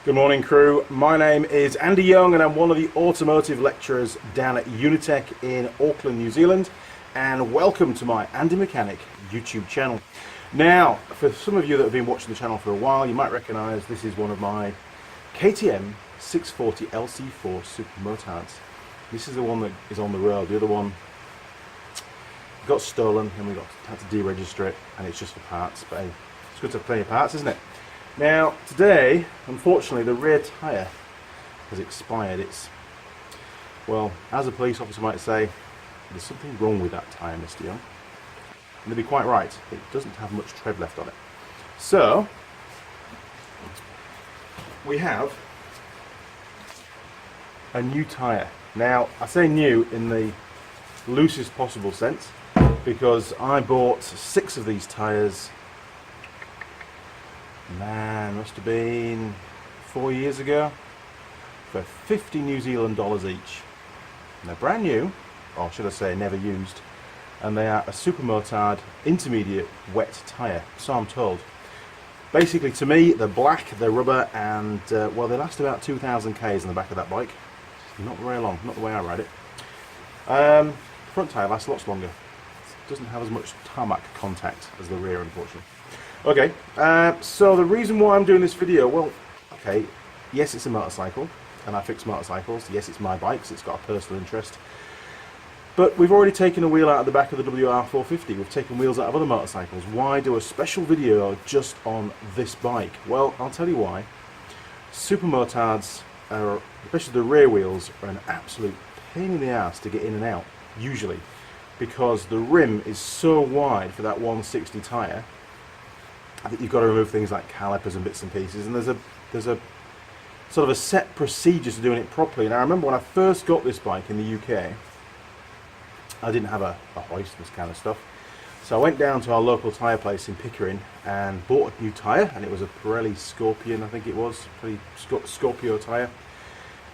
Good morning, crew. My name is Andy Young and I'm one of the automotive lecturers down at Unitech in Auckland, New Zealand, and welcome to my Andy Mechanic YouTube channel. Now, for some of you that have been watching the channel for a while, you might recognise this is one of my KTM 640 LC4 Super Motards. This is the one that is on the road. The other one got stolen and we had to deregister it, and it's just for parts, but hey, it's good to have plenty of parts, isn't it? Now, today, unfortunately, the rear tyre has expired. Well, as a police officer might say, there's something wrong with that tyre, Mr. Young. And they'd be quite right. It doesn't have much tread left on it. So, we have a new tyre. Now, I say new in the loosest possible sense, because I bought 6 of these tyres. Man, must have been 4 years ago, for 50 New Zealand dollars each. And they're brand new, or should I say never used, and they are a Super Motard intermediate wet tyre, so I'm told. Basically, to me, they're black, they're rubber, and well, they last about 2,000 k's on the back of that bike. Not very long, not the way I ride it. Front tyre lasts lots longer. It doesn't have as much tarmac contact as the rear, unfortunately. Okay, so the reason why I'm doing this video, well, okay, yes, it's a motorcycle, and I fix motorcycles. Yes, it's my bike, so it's got a personal interest. But we've already taken a wheel out of the back of the WR450. We've taken wheels out of other motorcycles. Why do a special video just on this bike? Well, I'll tell you why. Super Motards, especially the rear wheels, are an absolute pain in the ass to get in and out, usually, because the rim is so wide for that 160 tyre. I think you've got to remove things like calipers and bits and pieces, and there's a sort of a set procedure to doing it properly. And I remember when I first got this bike in the UK, I didn't have a hoist, this kind of stuff, so I went down to our local tyre place in Pickering and bought a new tyre, and it was a Pirelli Scorpion, I think it was, Scorpio tyre.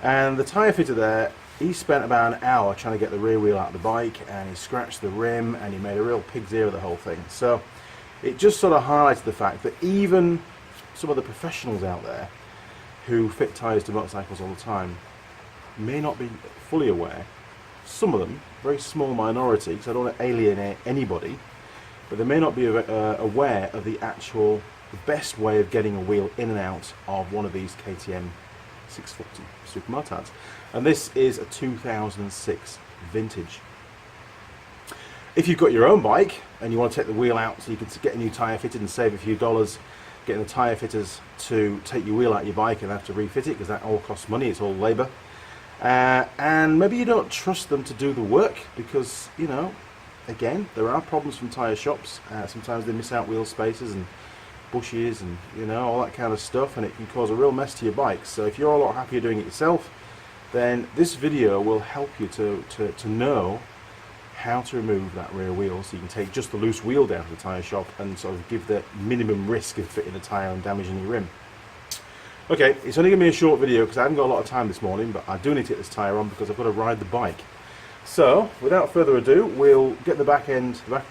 And the tyre fitter there, he spent about an hour trying to get the rear wheel out of the bike, and he scratched the rim, and he made a real pig's ear of the whole thing. So it just sort of highlighted the fact that even some of the professionals out there who fit tyres to motorcycles all the time may not be fully aware. Some of them, very small minority, because I don't want to alienate anybody, but they may not be aware of the best way of getting a wheel in and out of one of these KTM 640 Super Motards. And this is a 2006 vintage. If you've got your own bike and you want to take the wheel out so you can get a new tyre fitted and save a few dollars, getting the tyre fitters to take your wheel out of your bike and have to refit it, because that all costs money, it's all labour. And maybe you don't trust them to do the work because, you know, again, there are problems from tyre shops. Sometimes they miss out wheel spaces and bushes and, you know, all that kind of stuff, and it can cause a real mess to your bike. So if you're a lot happier doing it yourself, then this video will help you to know how to remove that rear wheel, so you can take just the loose wheel down to the tyre shop and sort of give the minimum risk of fitting the tyre and damaging your rim. Okay, it's only going to be a short video because I haven't got a lot of time this morning, but I do need to get this tyre on because I've got to ride the bike. So, without further ado, we'll get the back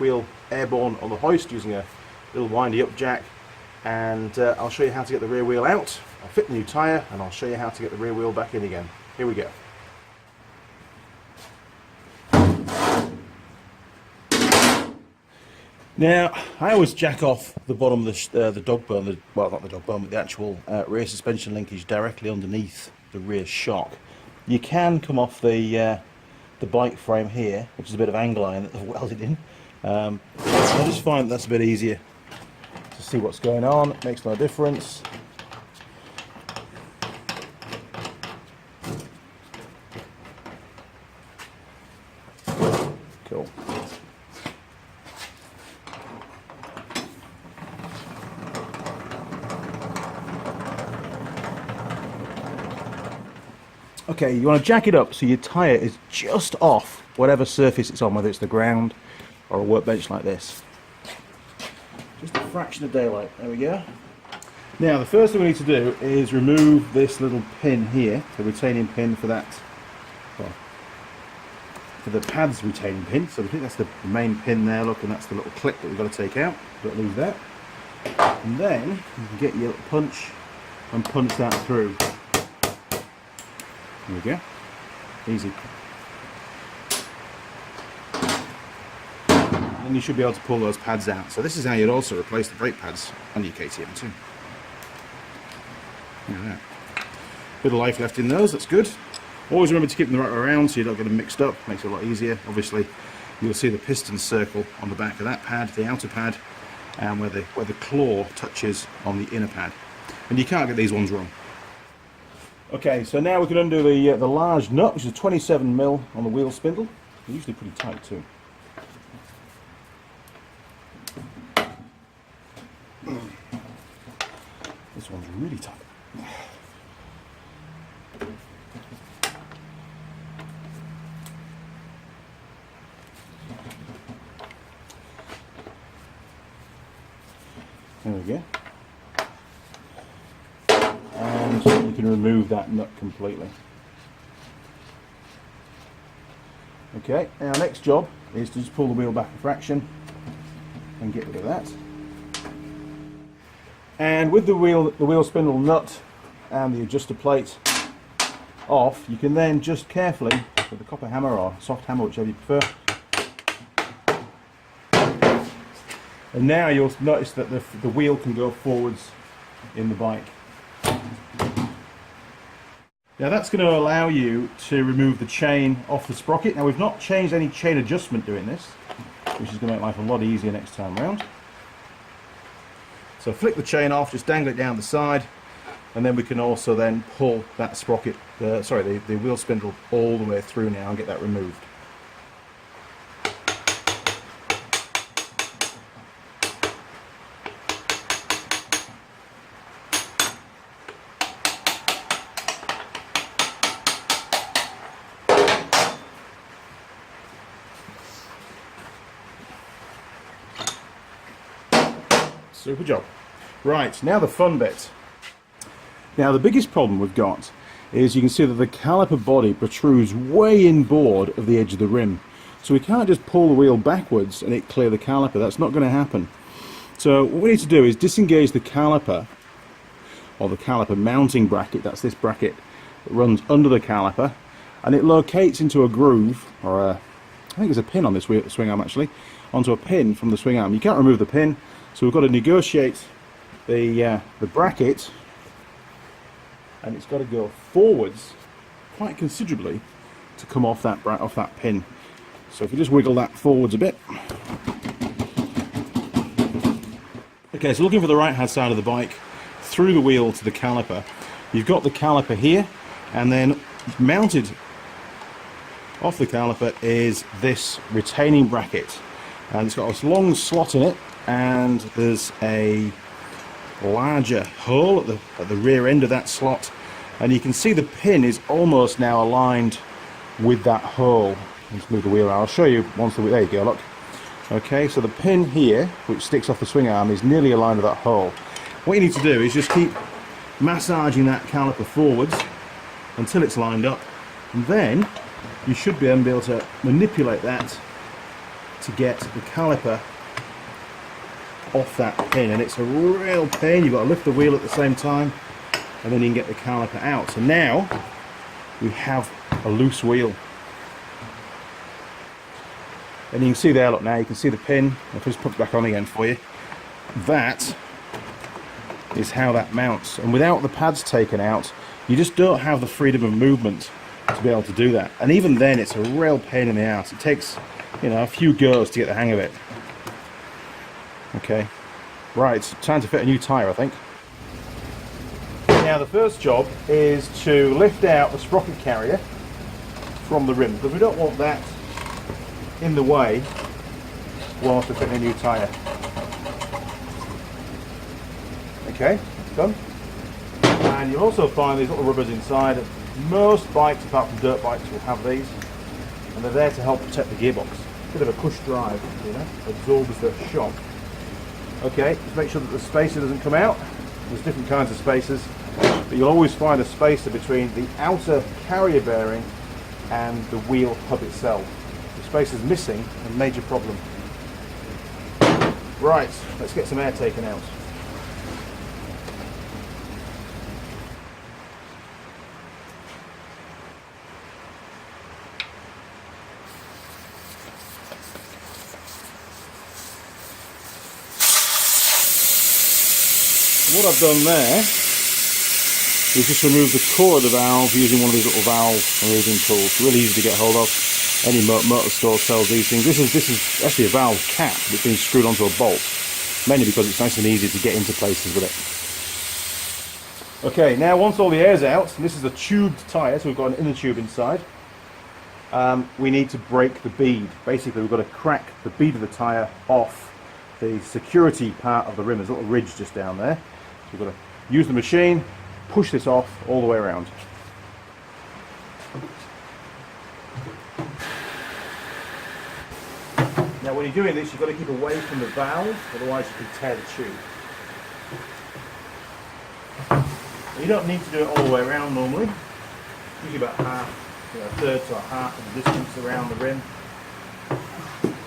wheel airborne on the hoist using a little windy up jack, and I'll show you how to get the rear wheel out. I'll fit the new tyre and I'll show you how to get the rear wheel back in again. Here we go. Now, I always jack off the bottom of the dog bone, well, not the dog bone, but the actual rear suspension linkage directly underneath the rear shock. You can come off the bike frame here, which is a bit of angle iron that they've welded in. I just find that's a bit easier to see what's going on. It makes no difference. Cool. Okay, you want to jack it up so your tyre is just off whatever surface it's on, whether it's the ground or a workbench like this. Just a fraction of daylight. There we go. Now, the first thing we need to do is remove this little pin here, the retaining pin for that, well, for the pad's retaining pin. So I think that's the main pin there, look, and that's the little clip that we've got to take out. Don't lose that. And then you can get your little punch and punch that through. There we go. Easy. And you should be able to pull those pads out. So this is how you'd also replace the brake pads on your KTM too. Look at that. Bit of life left in those, that's good. Always remember to keep them the right way around so you don't get them mixed up, makes it a lot easier. Obviously you'll see the piston circle on the back of that pad, the outer pad, and where the claw touches on the inner pad. And you can't get these ones wrong. Okay, so now we can undo the large nut, which is 27mm on the wheel spindle. They're usually pretty tight too. This one's really tight. There we go. And you can remove that nut completely. Okay, our next job is to just pull the wheel back a fraction and get rid of that. And with the wheel spindle nut and the adjuster plate off, you can then just carefully, with a copper hammer or soft hammer, whichever you prefer, and now you'll notice that the wheel can go forwards in the bike. Now that's going to allow you to remove the chain off the sprocket. Now we've not changed any chain adjustment doing this, which is going to make life a lot easier next time round. So flick the chain off, just dangle it down the side, and then we can also then pull that sprocket, the wheel spindle all the way through now and get that removed. Super job. Right, now the fun bit. Now the biggest problem we've got is you can see that the caliper body protrudes way inboard of the edge of the rim. So we can't just pull the wheel backwards and it clear the caliper. That's not going to happen. So what we need to do is disengage the caliper, or the caliper mounting bracket. That's this bracket that runs under the caliper, and it locates into a groove, or I think there's a pin on this swing arm actually, onto a pin from the swing arm. You can't remove the pin, so we've got to negotiate the bracket, and it's got to go forwards quite considerably to come off that pin. So if you just wiggle that forwards a bit. Okay, so looking for the right hand side of the bike, through the wheel to the caliper, you've got the caliper here, and then mounted off the caliper is this retaining bracket, and it's got a long slot in it, and there's a larger hole at the rear end of that slot, and you can see the pin is almost now aligned with that hole. Let's move the wheel out. I'll show you once the wheel, there you go, look. Okay, so the pin here, which sticks off the swing arm, is nearly aligned with that hole. What you need to do is just keep massaging that caliper forwards until it's lined up, and then you should be able to manipulate that to get the caliper off that pin. And it's a real pain. You've got to lift the wheel at the same time, and then you can get the caliper out. So now we have a loose wheel, and you can see there, look, now you can see the pin. I'll just put it back on again for you. That is how that mounts, and without the pads taken out, you just don't have the freedom of movement to be able to do that. And even then, it's a real pain in the ass. It takes, you know, a few goes to get the hang of it. Okay, right, time to fit a new tyre, I think. Now the first job is to lift out the sprocket carrier from the rim, because we don't want that in the way whilst we're fitting a new tyre. Okay, done. And you'll also find these little rubbers inside. Most bikes, apart from dirt bikes, will have these, and they're there to help protect the gearbox. Bit of a push drive, you know, absorbs the shock. Okay, just make sure that the spacer doesn't come out. There's different kinds of spacers, but you'll always find a spacer between the outer carrier bearing and the wheel hub itself. If the spacer's missing, a major problem. Right, let's get some air taken out. What I've done there is just remove the core of the valve using one of these little valve removing tools. Really easy to get hold of. Any motor store sells these things. This is actually a valve cap that's been screwed onto a bolt, mainly because it's nice and easy to get into places with it. Okay, now once all the air's out, and this is a tubed tyre, so we've got an inner tube inside, we need to break the bead. Basically, we've got to crack the bead of the tyre off the security part of the rim. There's a little ridge just down there. So we've got to use the machine, push this off all the way around. Now when you're doing this, you've got to keep away from the valve, otherwise you can tear the tube. You don't need to do it all the way around normally. Usually about half, a third to a half of the distance around the rim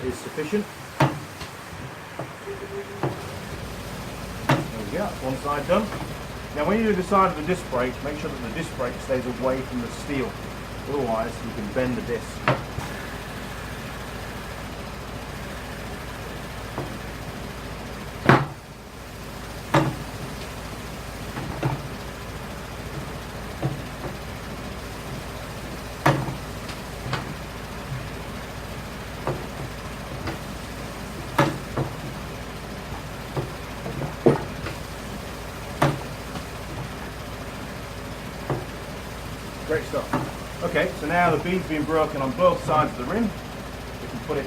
is sufficient. There we go, that's one side done. Now when you do the side of the disc brake, make sure that the disc brake stays away from the steel. Otherwise you can bend the disc. Great stuff. Okay, so now the bead's been broken on both sides of the rim. We can put it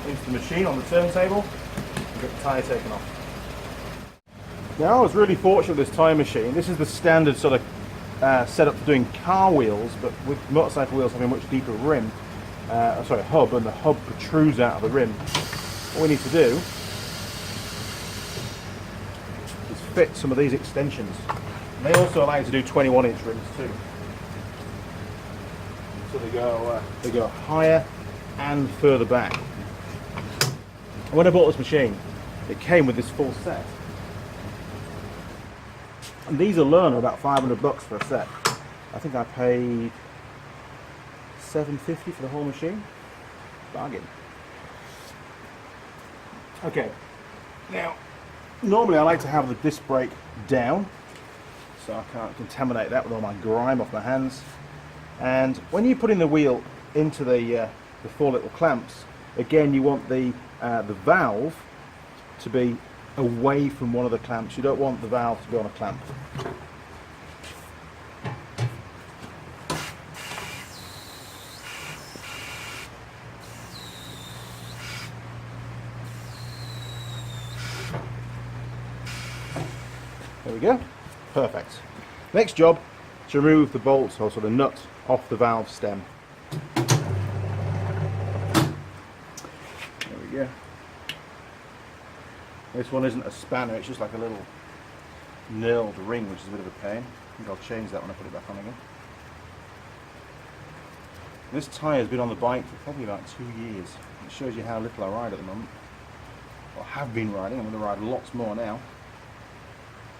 into the machine on the turntable and get the tyre taken off. Now I was really fortunate with this tyre machine. This is the standard sort of setup for doing car wheels, but with motorcycle wheels having a much deeper rim, hub, and the hub protrudes out of the rim. What we need to do is fit some of these extensions. And they also allow you to do 21-inch rims too. So they go higher and further back. And when I bought this machine, it came with this full set. And these alone are about $500 for a set. I think I paid $750 for the whole machine. Bargain. Okay. Now, normally I like to have the disc brake down, so I can't contaminate that with all my grime off my hands. And when you're putting the wheel into the four little clamps, again you want the valve to be away from one of the clamps. You don't want the valve to be on a clamp. There we go. Perfect. Next job, to remove the bolt or sort of nut off the valve stem. There we go. This one isn't a spanner, it's just like a little knurled ring, which is a bit of a pain. I think I'll change that when I put it back on again. This tyre has been on the bike for probably about 2 years. It shows you how little I ride at the moment. Or have been riding. I'm going to ride lots more now.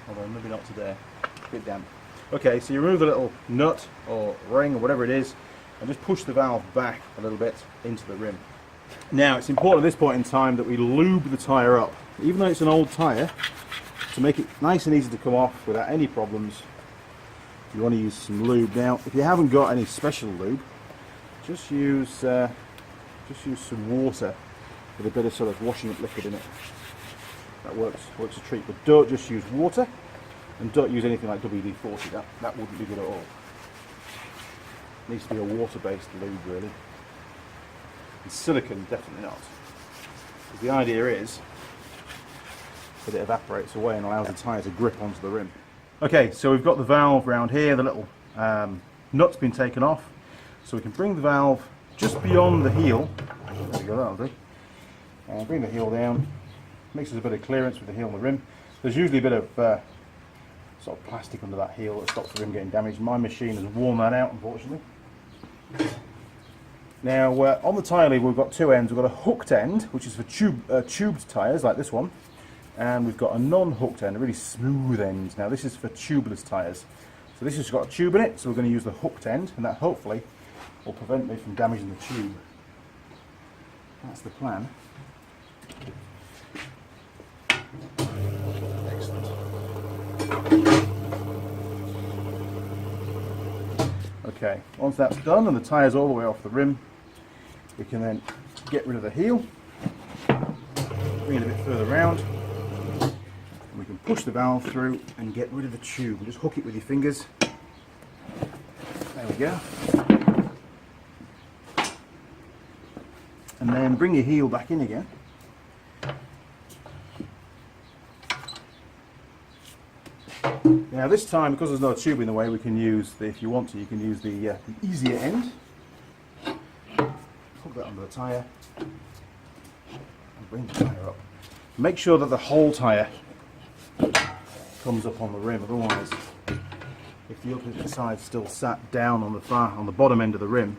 Although maybe not today. A bit damp. Okay, so you remove the little nut or ring or whatever it is and just push the valve back a little bit into the rim. Now it's important at this point in time that we lube the tyre up. Even though it's an old tyre, to make it nice and easy to come off without any problems, you want to use some lube. Now if you haven't got any special lube, just use some water with a bit of sort of washing up liquid in it. That works a treat, but don't just use water. And don't use anything like WD-40, that wouldn't be good at all. It needs to be a water-based lube really. And silicone, definitely not. Because the idea is that it evaporates away and allows the tyre to grip onto the rim. Okay, so we've got the valve round here, the little nut's been taken off. So we can bring the valve just beyond the heel. There we go, that'll do. Bring the heel down, makes us a bit of clearance with the heel and the rim. There's usually a bit of sort of plastic under that heel that stops the rim getting damaged. My machine has worn that out, unfortunately. Now on the tyre lever we've got two ends. We've got a hooked end, which is for tubed tyres like this one, and we've got a non-hooked end, a really smooth end. Now this is for tubeless tyres. So this has got a tube in it, so we're going to use the hooked end, and that hopefully will prevent me from damaging the tube. That's the plan. Excellent. Okay, once that's done and the tyre's all the way off the rim, we can then get rid of the heel, bring it a bit further round, and we can push the valve through and get rid of the tube. And just hook it with your fingers. There we go. And then bring your heel back in again. Now this time, because there's no tube in the way, we can use, if you want to, you can use the easier end. Hook that under the tyre and bring the tyre up. Make sure that the whole tyre comes up on the rim, otherwise if the opposite side still sat down on the bottom end of the rim,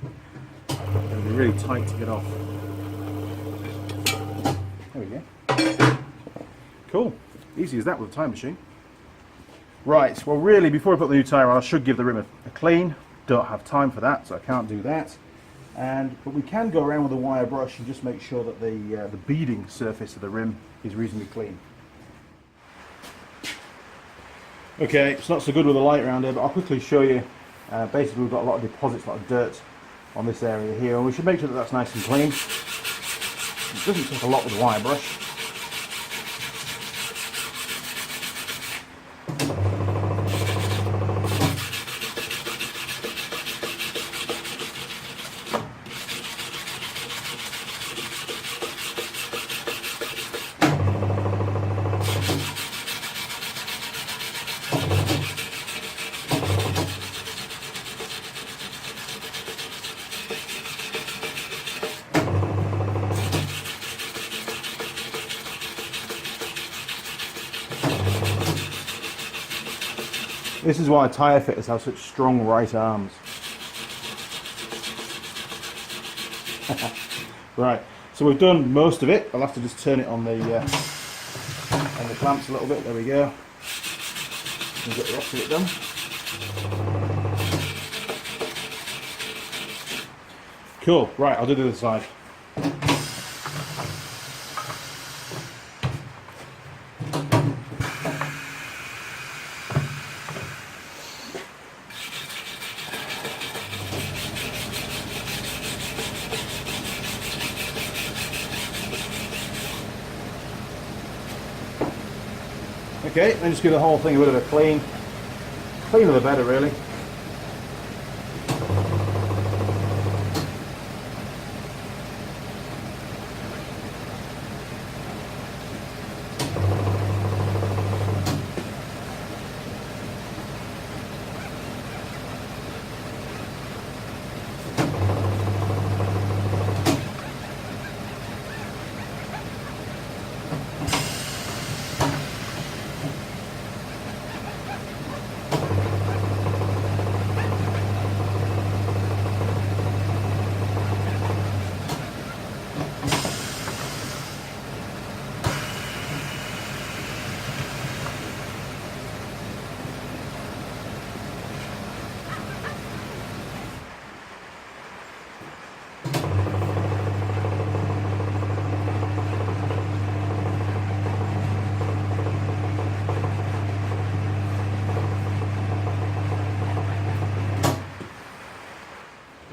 it'll be really tight to get off. There we go. Cool. Easy as that with a time machine. Right, well really before I put the new tyre on I should give the rim a clean. Don't have time for that, so I can't do that. But we can go around with a wire brush and just make sure that the beading surface of the rim is reasonably clean. Okay, it's not so good with the light around here, but I'll quickly show you. Basically we've got a lot of deposits, a lot of dirt on this area here, and we should make sure that that's nice and clean. It doesn't take a lot with a wire brush. This is why tyre fitters have such strong right arms. Right, so we've done most of it. I'll have to just turn it on the clamps a little bit. There we go. And get the rest of it done. Cool. Right, I'll do the other side. Okay, then just give the whole thing a bit of a clean. Cleaner the better, really.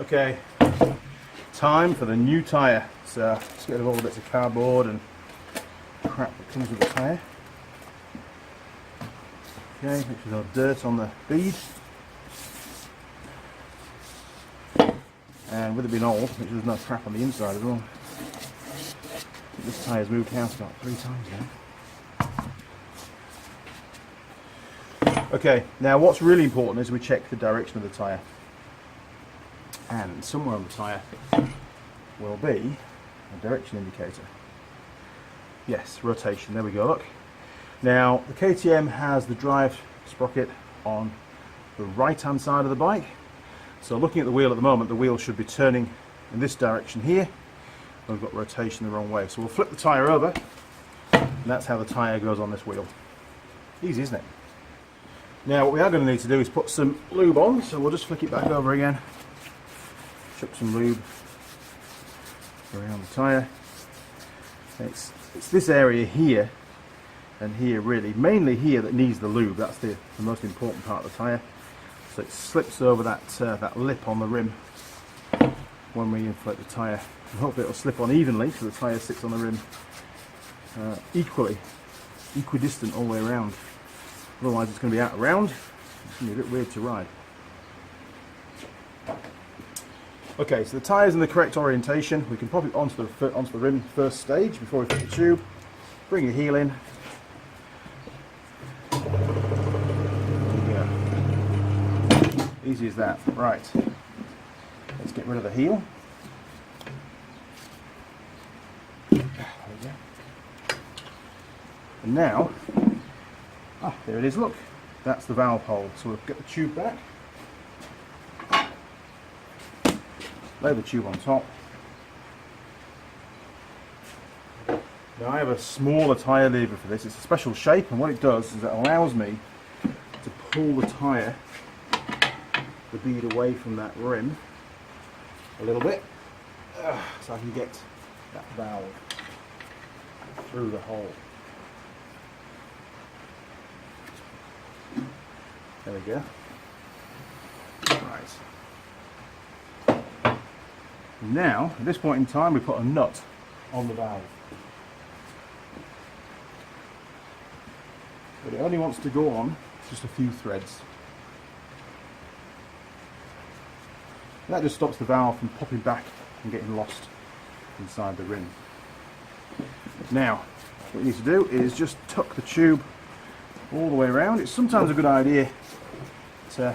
Okay, time for the new tyre. So let's get rid of all the bits of cardboard and crap that comes with the tyre. Okay, make sure there's no dirt on the bead. And with it being old, make sure there's no crap on the inside as well. This tyre's moved house about 3 times now. Okay, now what's really important is we check the direction of the tyre. And somewhere on the tyre will be a direction indicator. Yes, rotation, there we go, look. Now, the KTM has the drive sprocket on the right hand side of the bike. So looking at the wheel at the moment, the wheel should be turning in this direction here. We've got rotation the wrong way. So we'll flip the tyre over, and that's how the tyre goes on this wheel. Easy, isn't it? Now, what we are going to need to do is put some lube on, so we'll just flick it back over again. Chuck some lube around the tyre. It's this area here and here really, mainly here that needs the lube. That's the most important part of the tyre. So it slips over that lip on the rim when we inflate the tyre. And hopefully it'll slip on evenly so the tyre sits on the rim equidistant all the way around. Otherwise it's going to be out of round. It's going to be a bit weird to ride. Okay, so the tyre's in the correct orientation. We can pop it onto the rim first stage before we put the tube. Bring your heel in. There you go. Easy as that. Right. Let's get rid of the heel. There we go. And now, there it is, look. That's the valve hole. So we'll get the tube back. Lay the tube on top. Now I have a smaller tyre lever for this. It's a special shape, and what it does is it allows me to pull the tyre, the bead away from that rim a little bit, so I can get that valve through the hole. There we go. Right. Now, at this point in time, we put a nut on the valve. But it only wants to go on just a few threads. And that just stops the valve from popping back and getting lost inside the rim. Now, what you need to do is just tuck the tube all the way around. It's sometimes a good idea to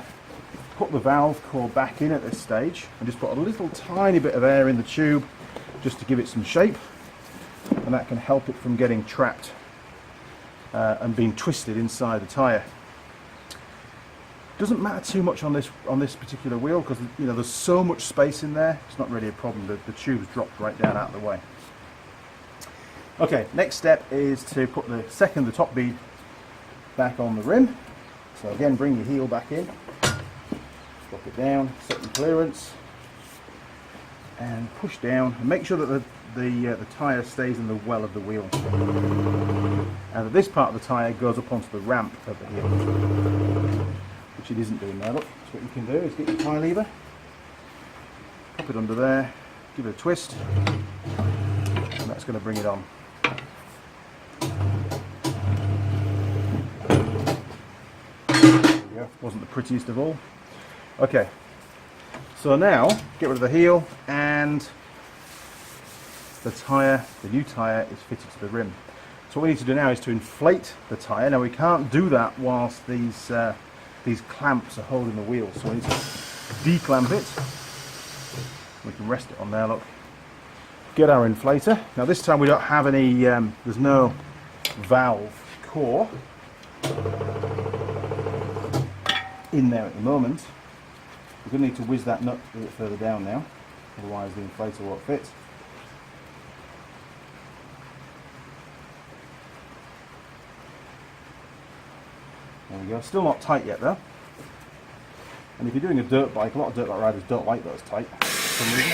put the valve core back in at this stage and just put a little tiny bit of air in the tube just to give it some shape, and that can help it from getting trapped and being twisted inside the tyre. Doesn't matter too much on this particular wheel because there's so much space in there. It's not really a problem. The tube's dropped right down out of the way. Okay, next step is to put the top bead back on the rim. So again, bring your heel back in. Drop it down, set your clearance, and push down, and make sure that the tyre stays in the well of the wheel, and that this part of the tyre goes up onto the ramp of the heel, which it isn't doing now. Look, so what you can do is get your tyre lever, pop it under there, give it a twist, and that's going to bring it on. There we go. Wasn't the prettiest of all. Okay, so now get rid of the heel, and the new tyre is fitted to the rim. So what we need to do now is to inflate the tyre. Now we can't do that whilst these clamps are holding the wheel, so we need to declamp it. We can rest it on there, look. Get our inflator. Now this time we don't have any, there's no valve core in there at the moment. We're going to need to whiz that nut a bit further down now, otherwise the inflator won't fit. There we go, still not tight yet though. And if you're doing a dirt bike, a lot of dirt bike riders don't like those tight for some reason.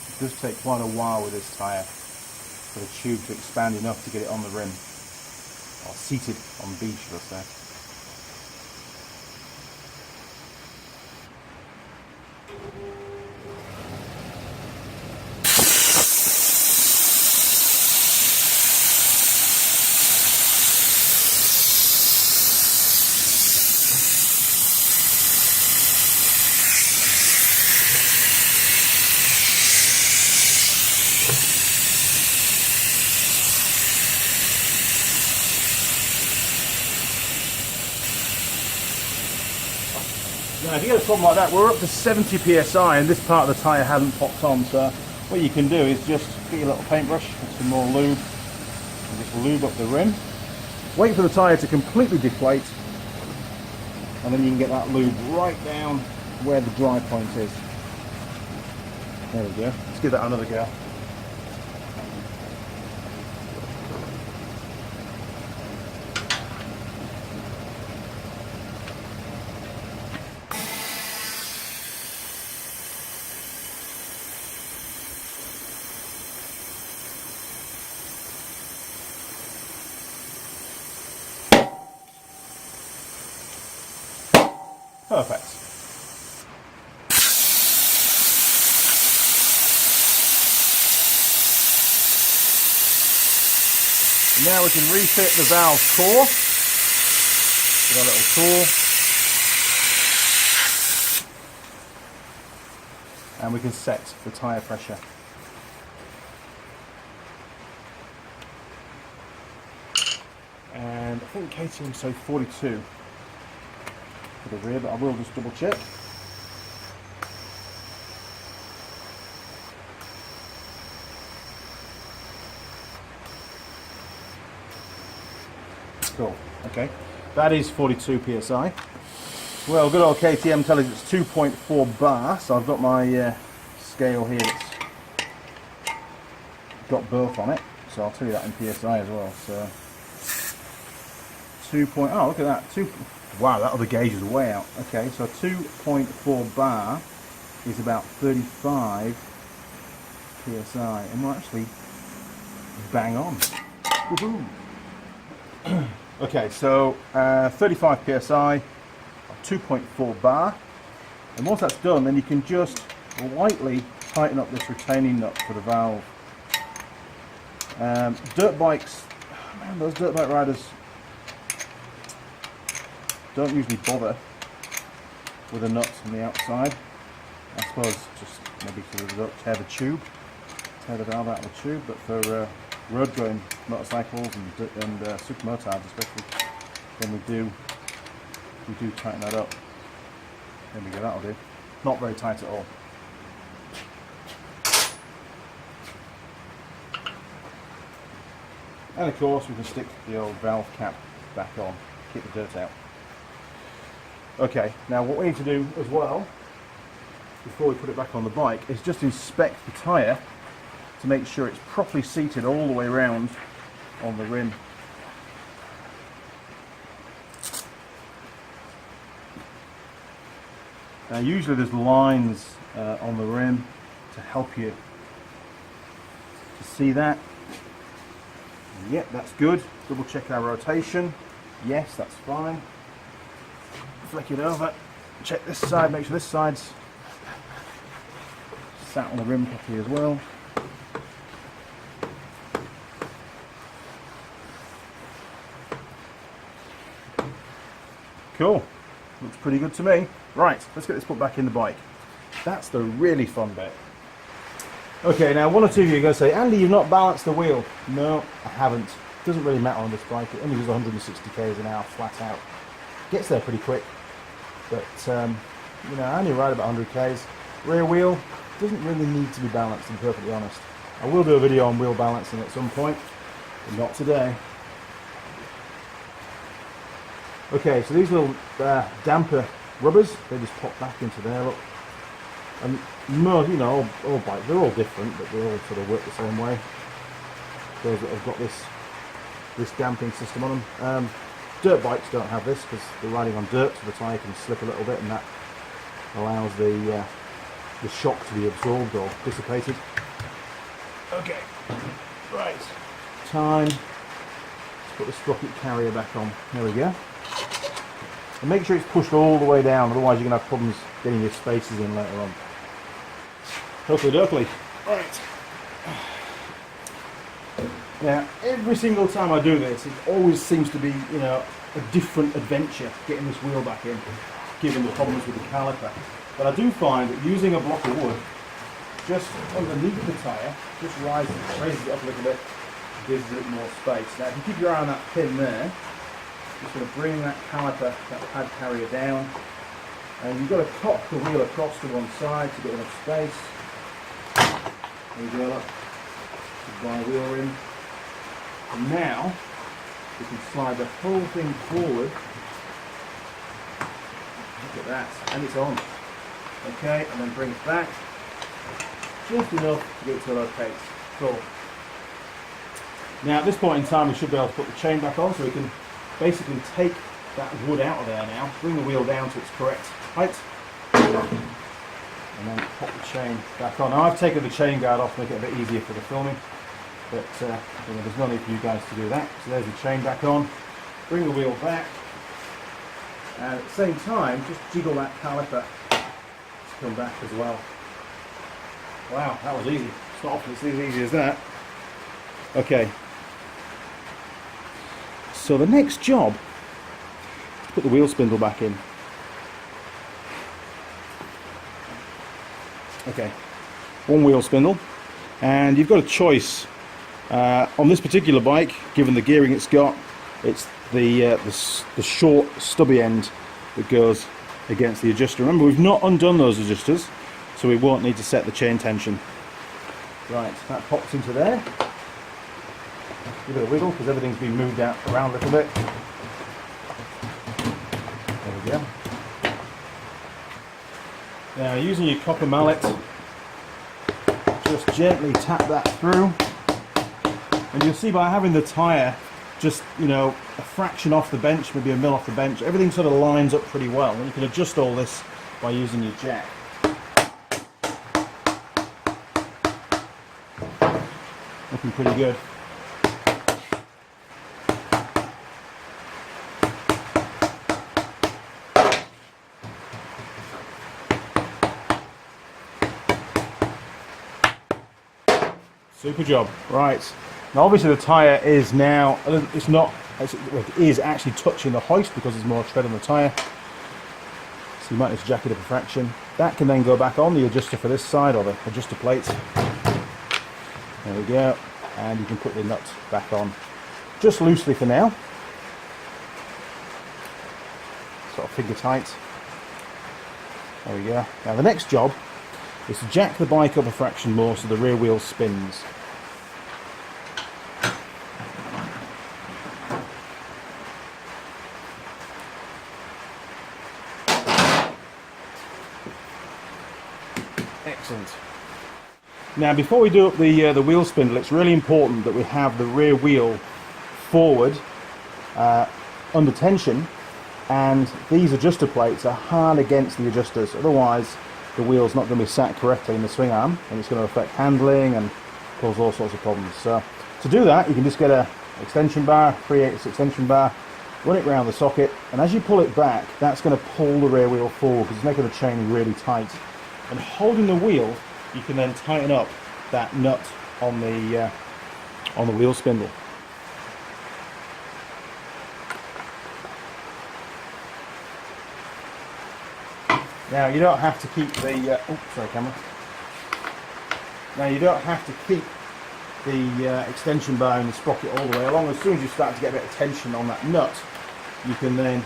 It does take quite a while with this tyre for the tube to expand enough to get it on the rim, or seated on B, should I say. Now if you get a problem like that, we're up to 70 psi and this part of the tyre hasn't popped on, so what you can do is just get your little paintbrush with some more lube and just lube up the rim. Wait for the tyre to completely deflate, and then you can get that lube right down where the dry point is. There we go. Let's give that another go. Perfect. And now we can refit the valve core with our little tool. And we can set the tyre pressure. And I think KTM say 42 for the rear, but I will just double check. Cool, okay. That is 42 psi. Well, good old KTM tells us it's 2.4 bar, so I've got my scale here that's got both on it, so I'll tell you that in psi as well. So 2. Oh, look at that. Wow, that other gauge is way out. Okay, so 2.4 bar is about 35 psi, and we're actually bang on. Woohoo! Okay, so 35 psi, 2.4 bar, and once that's done, then you can just lightly tighten up this retaining nut for the valve. Dirt bikes, man, those dirt bike riders don't usually bother with a nut on the outside. I suppose just maybe to tear the tube, tear the valve out of the tube, but for road going motorcycles and supermotards especially, then we do tighten that up. There we go, that'll do. Not very tight at all. And of course we can stick the old valve cap back on, keep the dirt out. Okay, now what we need to do as well, before we put it back on the bike, is just inspect the tyre to make sure it's properly seated all the way around on the rim. Now usually there's lines on the rim to help you to see that. Yep, that's good. Double check our rotation. Yes, that's fine. Flick it over. Check this side, make sure this side's sat on the rim properly as well. Cool. Looks pretty good to me. Right, let's get this put back in the bike. That's the really fun bit. Okay, now one or two of you are going to say, Andy, you've not balanced the wheel. No, I haven't. It doesn't really matter on this bike. It only goes 160 k's an hour flat out. Gets there pretty quick. But, you know, I only ride about 100 k's. Rear wheel doesn't really need to be balanced, to be perfectly honest. I will do a video on wheel balancing at some point, but not today. Okay, so these little damper rubbers, they just pop back into there, look. And most, you know, all bikes, they're all different, but they all sort of work the same way. Those that have got this damping system on them. Dirt bikes don't have this because they're riding on dirt, so the tyre can slip a little bit, and that allows the shock to be absorbed or dissipated. Okay, right. Time to put the sprocket carrier back on. There we go. And make sure it's pushed all the way down, otherwise you're going to have problems getting your spaces in later on. Hopefully dokely. Right. Now, every single time I do this, it always seems to be, you know, a different adventure getting this wheel back in, given the problems with the caliper. But I do find that using a block of wood just underneath the tyre, just raises it up a little bit, gives it more space. Now, if you keep your eye on that pin there, just going to bring that caliper, that pad carrier down, and you've got to cock the wheel across to one side to get enough space. There you go, look. My wheel rim. And now we can slide the whole thing forward. Look at that, and it's on. Okay, and then bring it back just enough to get it to locate. Cool. Now at this point in time we should be able to put the chain back on, so we can basically take that wood out of there now, bring the wheel down to its correct height, and then pop the chain back on. Now I've taken the chain guard off to make it a bit easier for the filming, but you know, there's no need for you guys to do that. So there's the chain back on, bring the wheel back, And at the same time, just jiggle that caliper to come back as well. Wow, that was easy. It's not often it's as easy as that. Okay. So the next job is to put the wheel spindle back in. Okay, one wheel spindle, and you've got a choice. On this particular bike, given the gearing it's got, it's the short stubby end that goes against the adjuster. Remember, we've not undone those adjusters, so we won't need to set the chain tension. Right, that pops into there. Give it a wiggle because everything's been moved out around a little bit. There we go. Now, using your copper mallet, just gently tap that through, and you'll see by having the tyre just, you know, a fraction off the bench, maybe a mil off the bench, everything sort of lines up pretty well, and you can adjust all this by using your jack. Looking pretty good. Super job. Right. Now obviously the tyre is now, it's not, it is actually touching the hoist because there's more tread on the tyre. So you might need to jack it up a fraction. That can then go back on the adjuster for this side, or the adjuster plate. There we go. And you can put the nut back on just loosely for now. Sort of finger tight. There we go. Now the next job is to jack the bike up a fraction more so the rear wheel spins. Excellent. Now before we do up the wheel spindle, it's really important that we have the rear wheel forward under tension, and these adjuster plates are hard against the adjusters, otherwise the wheel's not going to be sat correctly in the swing arm, and it's going to affect handling and cause all sorts of problems. So to do that, you can just get a extension bar, 3/8 extension bar, run it around the socket, and as you pull it back, that's going to pull the rear wheel forward because it's making the chain really tight. And holding the wheel, you can then tighten up that nut on the wheel spindle. Now you don't have to keep the sorry camera. Now you don't have to keep the extension bar in the sprocket all the way along. As soon as you start to get a bit of tension on that nut, you can then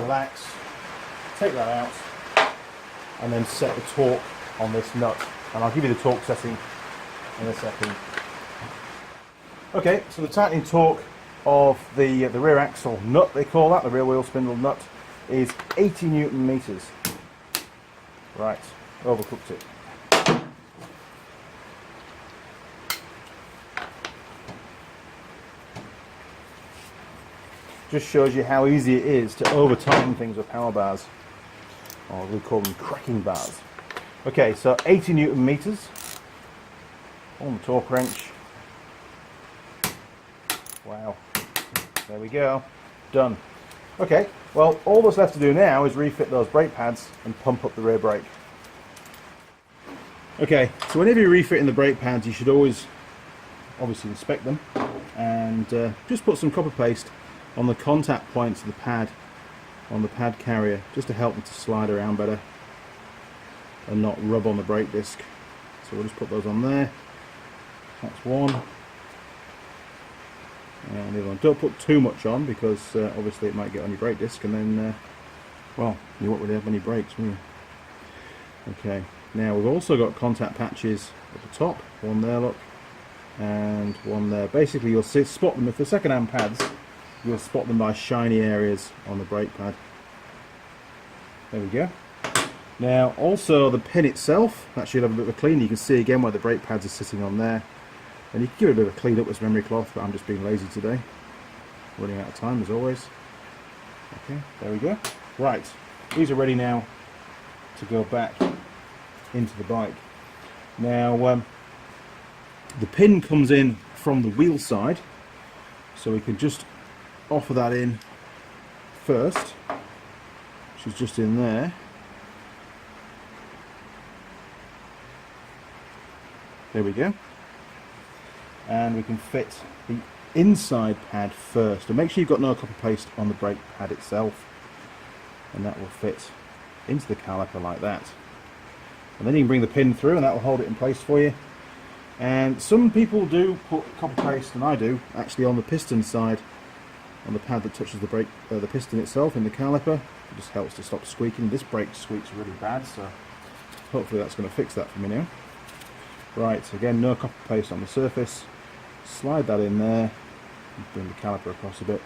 relax, take that out, and then set the torque on this nut. And I'll give you the torque setting in a second. Okay, so the tightening torque of the rear axle nut, they call that, the rear wheel spindle nut, is 80 Newton meters. Right, overcooked it. Just shows you how easy it is to over tighten things with power bars, or we call them cracking bars. Okay, so 80 Newton meters on the torque wrench. Wow, there we go, done. Okay, well, all that's left to do now is refit those brake pads and pump up the rear brake. Okay, so whenever you're refitting the brake pads, you should always obviously inspect them, and just put some copper paste on the contact points of the pad, on the pad carrier, just to help them to slide around better and not rub on the brake disc. So we'll just put those on there. That's one. And the other one. Don't put too much on because obviously it might get on your brake disc, and then well, you won't really have any brakes, will you? Okay, now we've also got contact patches at the top, one there, look, and one there. Basically you'll spot them, if they're second-hand pads, you'll spot them by shiny areas on the brake pad. There we go. Now also the pin itself, that should have a bit of a clean. You can see again where the brake pads are sitting on there. And you can give it a bit of a clean up with memory cloth, but I'm just being lazy today. Running out of time as always. Okay, there we go. Right, these are ready now to go back into the bike. Now the pin comes in from the wheel side, so we can just offer that in first, which is just in there. There we go. And we can fit the inside pad first. And make sure you've got no copper paste on the brake pad itself. And that will fit into the caliper like that. And then you can bring the pin through and that will hold it in place for you. And some people do put copper paste, and I do, actually on the piston side, on the pad that touches the brake, the piston itself in the caliper. It just helps to stop squeaking. This brake squeaks really bad, so hopefully that's going to fix that for me now. Right, again, no copper paste on the surface. Slide that in there, and bring the caliper across a bit.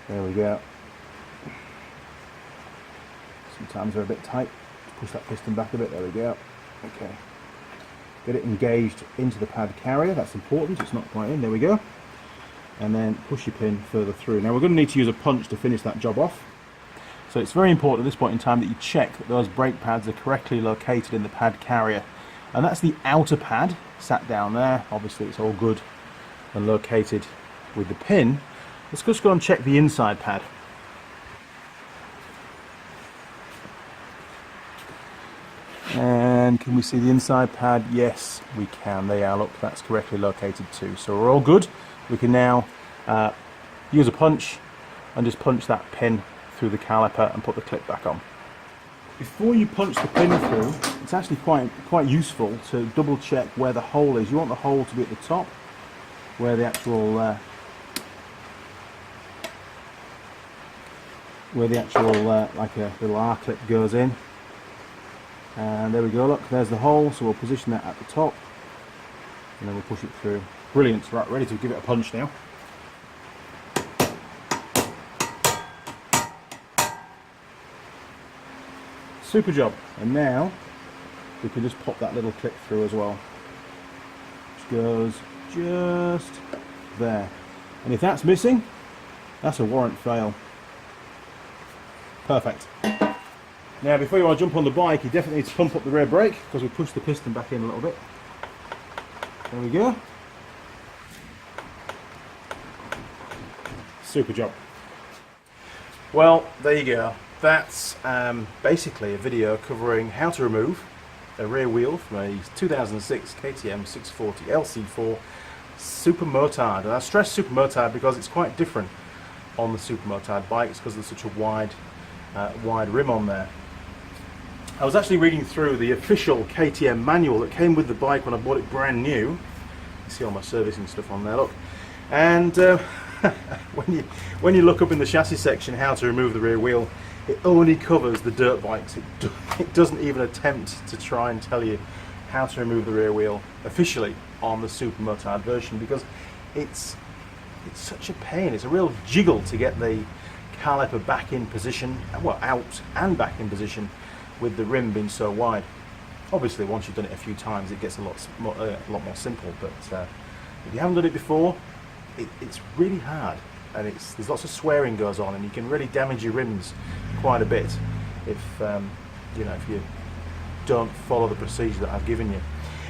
There we go. Sometimes they're a bit tight. Push that piston back a bit, there we go. Okay. Get it engaged into the pad carrier, that's important, it's not quite in, there we go. And then push your pin further through. Now we're going to need to use a punch to finish that job off. So it's very important at this point in time that you check that those brake pads are correctly located in the pad carrier. And that's the outer pad, sat down there. Obviously it's all good and located with the pin. Let's just go and check the inside pad. And can we see the inside pad? Yes, we can. They are, look, that's correctly located too. So we're all good. We can now use a punch and just punch that pin through the caliper and put the clip back on. Before you punch the pin through, it's actually quite useful to double check where the hole is. You want the hole to be at the top, where the actual like a little R clip goes in. And there we go, look, there's the hole, so we'll position that at the top and then we'll push it through. Brilliant, right, ready to give it a punch now. Super job. And now we can just pop that little clip through as well, which goes just there. And if that's missing, that's a warrant fail. Perfect. Now before you want to jump on the bike, you definitely need to pump up the rear brake, because we push the piston back in a little bit. There we go. Super job. Well, there you go. That's basically a video covering how to remove a rear wheel from a 2006 KTM 640 LC4 Super Motard. And I stress Super Motard because it's quite different on the Super Motard bikes because there's such a wide rim on there. I was actually reading through the official KTM manual that came with the bike when I bought it brand new. You see all my servicing stuff on there, look. And when you look up in the chassis section how to remove the rear wheel, it only covers the dirt bikes. It doesn't even attempt to try and tell you how to remove the rear wheel officially on the Super Motard version, because it's such a pain. It's a real jiggle to get the caliper back in position, well, out and back in position, with the rim being so wide. Obviously once you've done it a few times it gets a lot more simple, but if you haven't done it before, it's really hard, and there's lots of swearing goes on, and you can really damage your rims quite a bit if if you don't follow the procedure that I've given you.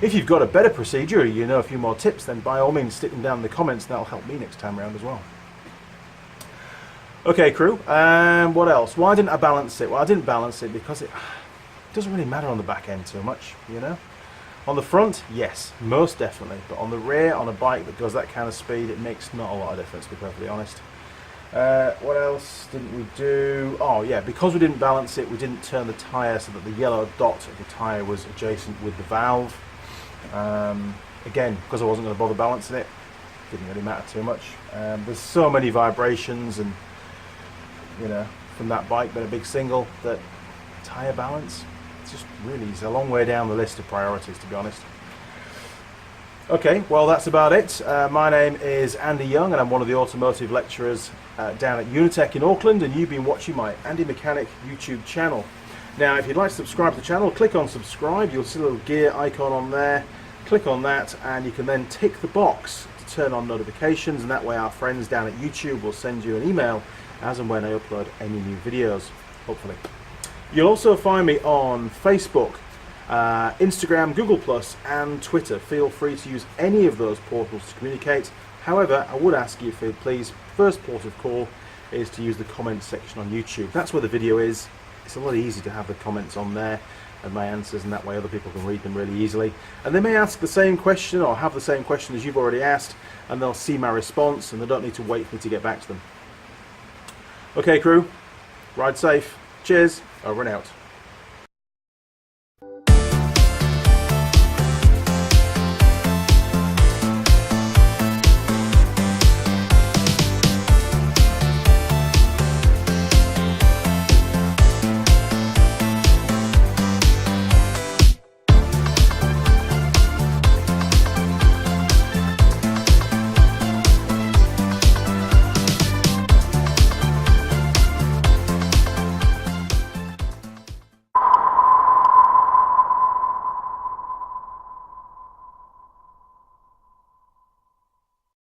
If you've got a better procedure, or you know a few more tips, then by all means stick them down in the comments. That'll help me next time around as well. Okay, crew, what else? Why didn't I balance it? Well, I didn't balance it because it doesn't really matter on the back end too much, you know. On the front, yes, most definitely, but on the rear, on a bike that goes that kind of speed, it makes not a lot of difference, to be perfectly honest. What else didn't we do? Oh yeah, because we didn't balance it, we didn't turn the tyre so that the yellow dot of the tyre was adjacent with the valve. Again, because I wasn't going to bother balancing it, didn't really matter too much. There's so many vibrations and from that bike, but a big single, that tyre balance, it's just really, it's a long way down the list of priorities, to be honest. Okay, well that's about it. My name is Andy Young and I'm one of the automotive lecturers down at Unitech in Auckland, and you've been watching my Andy Mechanic YouTube channel. Now if you'd like to subscribe to the channel, click on subscribe. You'll see a little gear icon on there. Click on that and you can then tick the box to turn on notifications, and that way our friends down at YouTube will send you an email as and when I upload any new videos, hopefully. You'll also find me on Facebook, Instagram, Google+, and Twitter. Feel free to use any of those portals to communicate. However, I would ask you for, please, first port of call is to use the comments section on YouTube. That's where the video is. It's a lot easier to have the comments on there and my answers, and that way other people can read them really easily. And they may ask the same question or have the same question as you've already asked, and they'll see my response and they don't need to wait for me to get back to them. Okay crew, ride safe. Cheers, over and out.